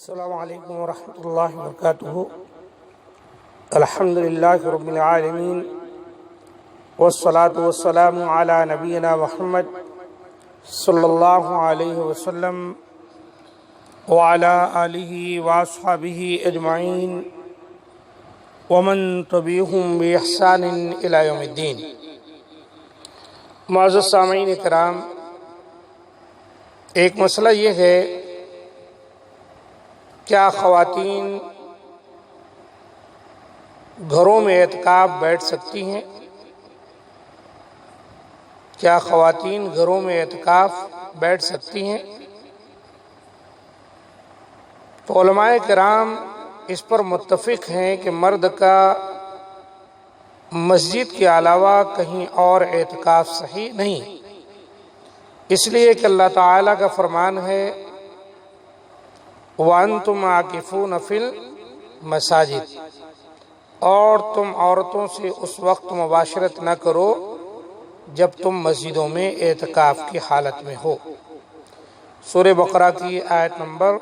السلام علیکم ورحمۃ اللہ وبرکاتہ۔ الحمدللہ رب العالمین والصلاة والسلام علی نبینا محمد صلی اللہ علیہ وسلم وعلی آلہ واصحابہ اجمعین ومن تبعہم بإحسان الی یوم الدین۔ معزز سامعین کرام، ایک مسئلہ یہ ہے، کیا خواتین گھروں میں اعتکاف بیٹھ سکتی ہیں؟ کیا خواتین گھروں میں اعتکاف بیٹھ سکتی ہیں؟ تو علماء کرام اس پر متفق ہیں کہ مرد کا مسجد کے علاوہ کہیں اور اعتکاف صحیح نہیں، اس لیے کہ اللہ تعالیٰ کا فرمان ہے وَأَنْتُمْ عَاكِفُونَ فِي الْمَسَاجِدِ، اور تم عورتوں سے اس وقت مباشرت نہ کرو جب تم مسجدوں میں اعتکاف کی حالت میں ہو۔ سورہ بقرہ کی آیت نمبر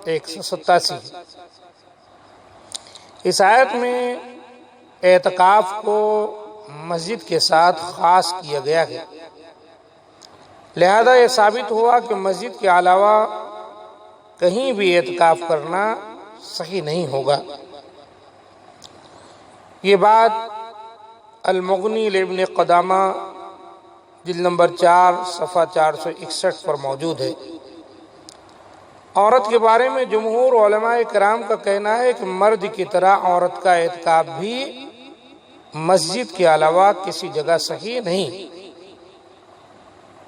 187۔ اس آیت میں اعتکاف کو مسجد کے ساتھ خاص کیا گیا ہے، لہذا یہ ثابت ہوا کہ مسجد کے علاوہ کہیں بھی اعتکاف کرنا صحیح نہیں ہوگا۔ یہ بات المغنی لابن قدامہ جلد نمبر 4 صفحہ 461 پر موجود ہے۔ عورت کے بارے میں جمہور علماء کرام کا کہنا ہے کہ مرد کی طرح عورت کا اعتکاف بھی مسجد کے علاوہ کسی جگہ صحیح نہیں،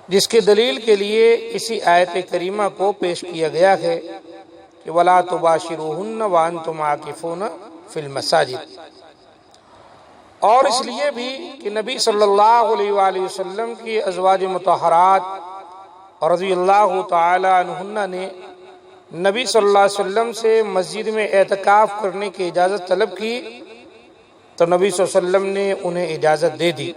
جس کے دلیل کے لیے اسی آیت کریمہ کو پیش کیا گیا ہے کہ وَلَا تُبَاشِرُوهُنَّ وَأَنْتُمْ عَاكِفُونَ فِي الْمَسَاجِدِ، اور اس لیے بھی کہ نبی صلی اللہ علیہ وآلہ وسلم کی ازواج مطہرات رضی اللہ تعالی عنہن نے نبی صلی اللہ علیہ وسلم سے مسجد میں اعتکاف کرنے کی اجازت طلب کی، تو نبی صلی اللہ علیہ وسلم نے انہیں اجازت دے دی،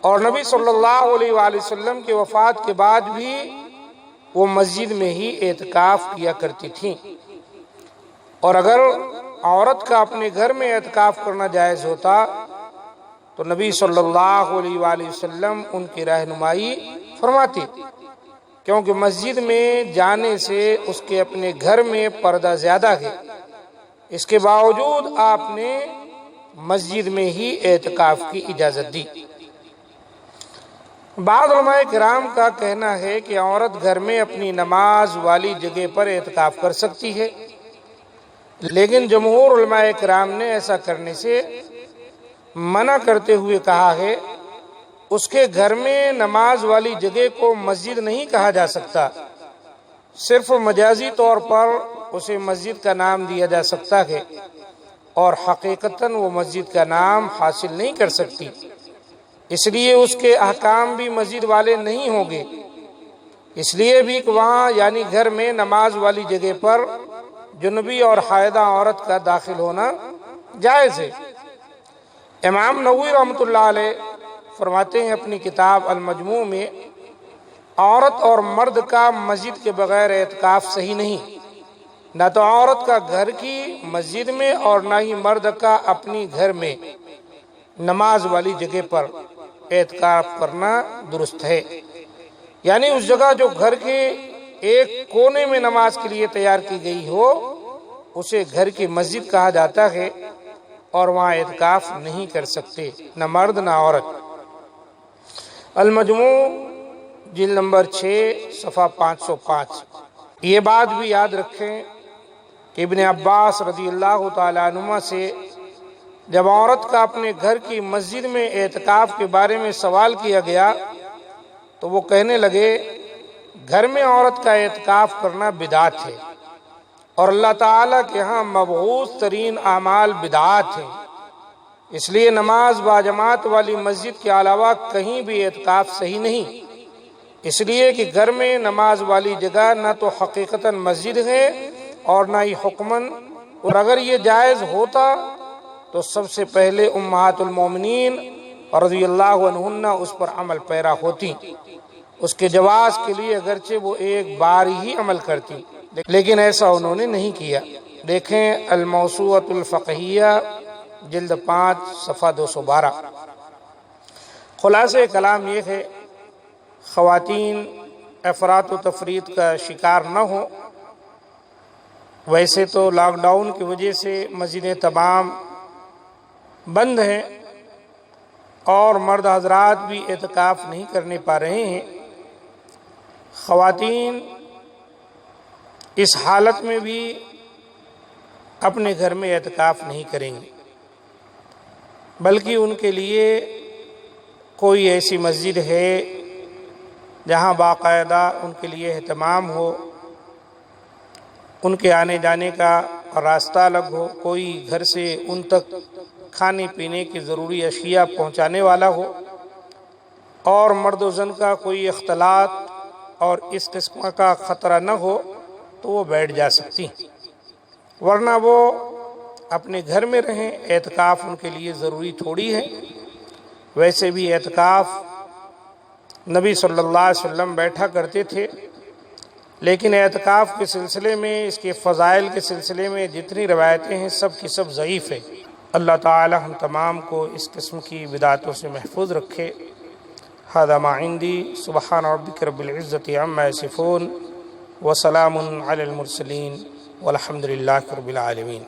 اور نبی صلی اللہ علیہ وآلہ وسلم کی وفات کے بعد بھی وہ مسجد میں ہی اعتکاف کیا کرتی تھیں۔ اور اگر عورت کا اپنے گھر میں اعتکاف کرنا جائز ہوتا تو نبی صلی اللہ علیہ وآلہ وسلم ان کی رہنمائی فرماتی، کیونکہ مسجد میں جانے سے اس کے اپنے گھر میں پردہ زیادہ ہے، اس کے باوجود آپ نے مسجد میں ہی اعتکاف کی اجازت دی۔ بعض علماء کرام کا کہنا ہے کہ عورت گھر میں اپنی نماز والی جگہ پر اعتکاف کر سکتی ہے، لیکن جمہور علماء کرام نے ایسا کرنے سے منع کرتے ہوئے کہا ہے اس کے گھر میں نماز والی جگہ کو مسجد نہیں کہا جا سکتا، صرف مجازی طور پر اسے مسجد کا نام دیا جا سکتا ہے، اور حقیقتاً وہ مسجد کا نام حاصل نہیں کر سکتی، اس لیے اس کے احکام بھی مسجد والے نہیں ہوں گے۔ اس لیے بھی کہ وہاں یعنی گھر میں نماز والی جگہ پر جنبی اور حائضہ عورت کا داخل ہونا جائز ہے۔ امام نووی رحمۃ اللہ علیہ فرماتے ہیں اپنی کتاب المجموع میں، عورت اور مرد کا مسجد کے بغیر اعتکاف صحیح نہیں، نہ تو عورت کا گھر کی مسجد میں اور نہ ہی مرد کا اپنی گھر میں نماز والی جگہ پر اعتکاف کرنا درست ہے، یعنی اس جگہ جو گھر کے ایک کونے میں نماز کے لیے تیار کی گئی ہو اسے گھر کی مسجد کہا جاتا ہے، اور وہاں اعتکاف نہیں کر سکتے نہ مرد نہ عورت۔ المجموع جلد نمبر 6 صفحہ 505۔ یہ بات بھی یاد رکھیں کہ ابن عباس رضی اللہ تعالی عنہما سے جب عورت کا اپنے گھر کی مسجد میں اعتکاف کے بارے میں سوال کیا گیا تو وہ کہنے لگے گھر میں عورت کا اعتکاف کرنا بدعت ہے، اور اللہ تعالیٰ کے ہاں مبغوض ترین اعمال بدعات ہیں، اس لیے نماز باجماعت والی مسجد کے علاوہ کہیں بھی اعتکاف صحیح نہیں، اس لیے کہ گھر میں نماز والی جگہ نہ تو حقیقتاً مسجد ہے اور نہ ہی حکماً، اور اگر یہ جائز ہوتا تو سب سے پہلے امہات المومنین رضی اللہ عنہن اس پر عمل پیرا ہوتی، اس کے جواز کے لیے اگرچہ وہ ایک بار ہی عمل کرتی، لیکن ایسا انہوں نے نہیں کیا۔ دیکھیں الموسوعۃ الفقہیہ جلد 5 صفحہ 212۔ خلاصہ کلام یہ ہے، خواتین افراط و تفریط کا شکار نہ ہو۔ ویسے تو لاک ڈاؤن کی وجہ سے مسجدیں تمام بند ہیں اور مرد حضرات بھی اعتکاف نہیں کرنے پا رہے ہیں۔ خواتین اس حالت میں بھی اپنے گھر میں اعتکاف نہیں کریں گے، بلکہ ان کے لیے کوئی ایسی مسجد ہے جہاں باقاعدہ ان کے لیے اہتمام ہو، ان کے آنے جانے کا راستہ الگ ہو، کوئی گھر سے ان تک کھانے پینے کی ضروری اشیاء پہنچانے والا ہو، اور مرد و زن کا کوئی اختلاط اور اس قسم کا خطرہ نہ ہو تو وہ بیٹھ جا سکتی، ورنہ وہ اپنے گھر میں رہیں۔ اعتکاف ان کے لیے ضروری تھوڑی ہے۔ ویسے بھی اعتکاف نبی صلی اللہ علیہ وسلم بیٹھا کرتے تھے، لیکن اعتکاف کے سلسلے میں، اس کے فضائل کے سلسلے میں جتنی روایتیں ہیں سب کی سب ضعیف ہیں۔ اللہ تعالی ہم تمام کو اس قسم کی بدعتوں سے محفوظ رکھے۔ ھذا ما عندی، سبحان ربک رب العزۃ عما یصفون وسلام علی المرسلین والحمد للہ رب العالمین۔